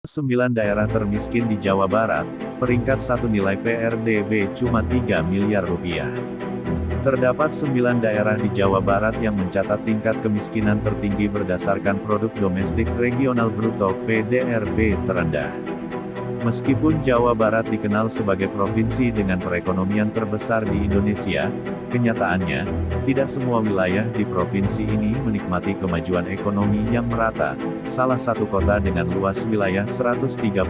9 daerah termiskin di Jawa Barat, peringkat 1 nilai PRDB cuma 3 miliar rupiah. Terdapat 9 daerah di Jawa Barat yang mencatat tingkat kemiskinan tertinggi berdasarkan produk domestik regional bruto (PDRB) terendah. Meskipun Jawa Barat dikenal sebagai provinsi dengan perekonomian terbesar di Indonesia, kenyataannya, tidak semua wilayah di provinsi ini menikmati kemajuan ekonomi yang merata. Salah satu kota dengan luas wilayah 131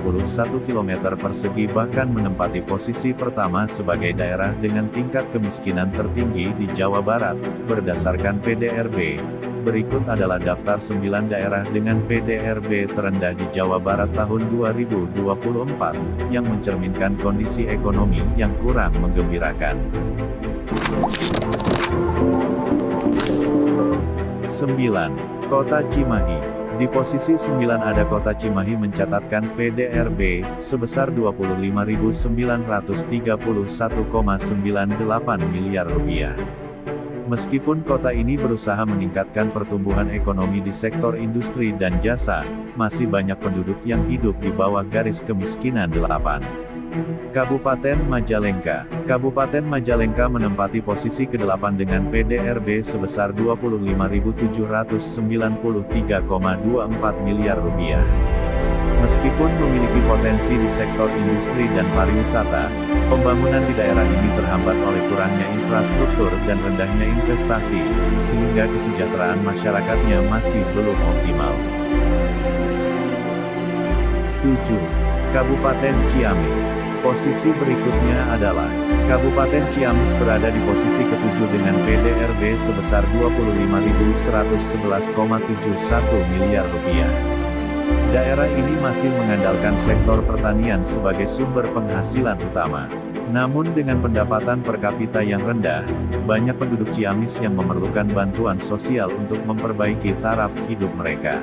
km persegi bahkan menempati posisi pertama sebagai daerah dengan tingkat kemiskinan tertinggi di Jawa Barat, berdasarkan PDRB. Berikut adalah daftar 9 daerah dengan PDRB terendah di Jawa Barat tahun 2024, yang mencerminkan kondisi ekonomi yang kurang menggembirakan. 9. Kota Cimahi. Di posisi 9 ada Kota Cimahi mencatatkan PDRB sebesar Rp29.931,98 miliar. Meskipun kota ini berusaha meningkatkan pertumbuhan ekonomi di sektor industri dan jasa, masih banyak penduduk yang hidup di bawah garis kemiskinan 8. Kabupaten Majalengka. Kabupaten Majalengka menempati posisi ke-8 dengan PDRB sebesar Rp27.793,24 miliar. Meskipun memiliki potensi di sektor industri dan pariwisata, pembangunan di daerah ini terhambat oleh kurangnya infrastruktur dan rendahnya investasi, sehingga kesejahteraan masyarakatnya masih belum optimal. 7. Kabupaten Ciamis. Posisi berikutnya adalah, Kabupaten Ciamis berada di posisi ke-7 dengan PDRB sebesar Rp25.111,71 miliar. Daerah ini masih mengandalkan sektor pertanian sebagai sumber penghasilan utama. Namun dengan pendapatan per kapita yang rendah, banyak penduduk Ciamis yang memerlukan bantuan sosial untuk memperbaiki taraf hidup mereka.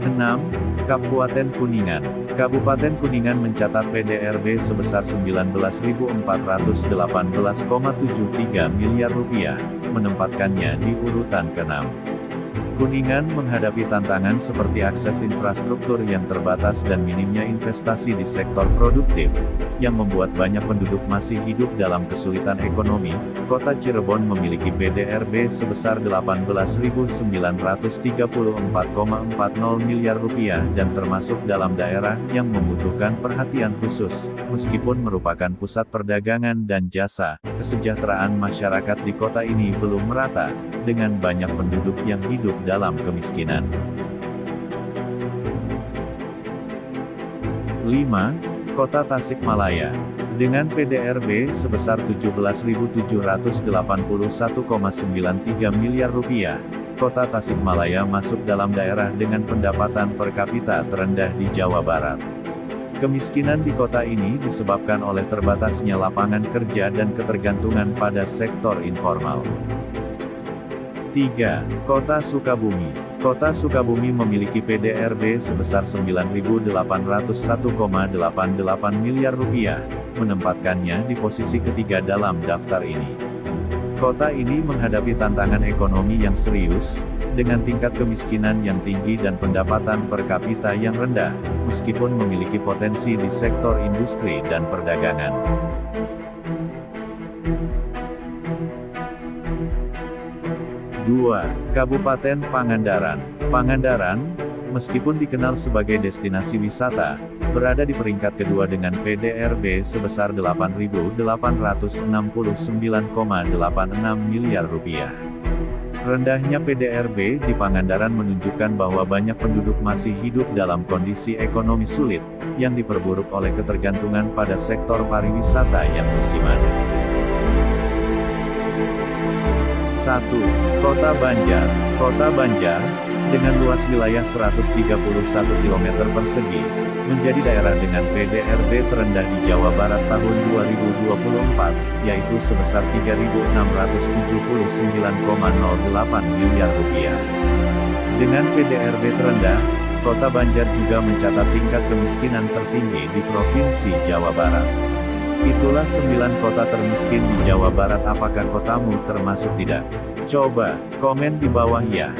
6. Kabupaten Kuningan. Kabupaten Kuningan mencatat PDRB sebesar Rp19.418,73 miliar, menempatkannya di urutan ke-6. Kuningan menghadapi tantangan seperti akses infrastruktur yang terbatas dan minimnya investasi di sektor produktif, yang membuat banyak penduduk masih hidup dalam kesulitan ekonomi. Kota Cirebon memiliki PDRB sebesar Rp18.934,40 miliar dan termasuk dalam daerah yang membutuhkan perhatian khusus. Meskipun merupakan pusat perdagangan dan jasa, kesejahteraan masyarakat di kota ini belum merata, dengan banyak penduduk yang hidup dalam kemiskinan. 5. Kota Tasikmalaya. Dengan PDRB sebesar Rp17.781,93 miliar, Kota Tasikmalaya masuk dalam daerah dengan pendapatan per kapita terendah di Jawa Barat. Kemiskinan di kota ini disebabkan oleh terbatasnya lapangan kerja dan ketergantungan pada sektor informal. 3. Kota Sukabumi. Kota Sukabumi memiliki PDRB sebesar Rp9.801,88 miliar, menempatkannya di posisi ketiga dalam daftar ini. Kota ini menghadapi tantangan ekonomi yang serius, dengan tingkat kemiskinan yang tinggi dan pendapatan per kapita yang rendah, meskipun memiliki potensi di sektor industri dan perdagangan. 2. Kabupaten Pangandaran. Pangandaran, meskipun dikenal sebagai destinasi wisata, berada di peringkat kedua dengan PDRB sebesar Rp8.869,86 miliar. Rendahnya PDRB di Pangandaran menunjukkan bahwa banyak penduduk masih hidup dalam kondisi ekonomi sulit, yang diperburuk oleh ketergantungan pada sektor pariwisata yang musiman. 1. Kota Banjar. Kota Banjar, dengan luas wilayah 131 km persegi, menjadi daerah dengan PDRB terendah di Jawa Barat tahun 2024, yaitu sebesar Rp3.679,08 miliar. Dengan PDRB terendah, Kota Banjar juga mencatat tingkat kemiskinan tertinggi di Provinsi Jawa Barat. Itulah 9 kota termiskin di Jawa Barat. Apakah kotamu termasuk tidak? Coba komen di bawah ya.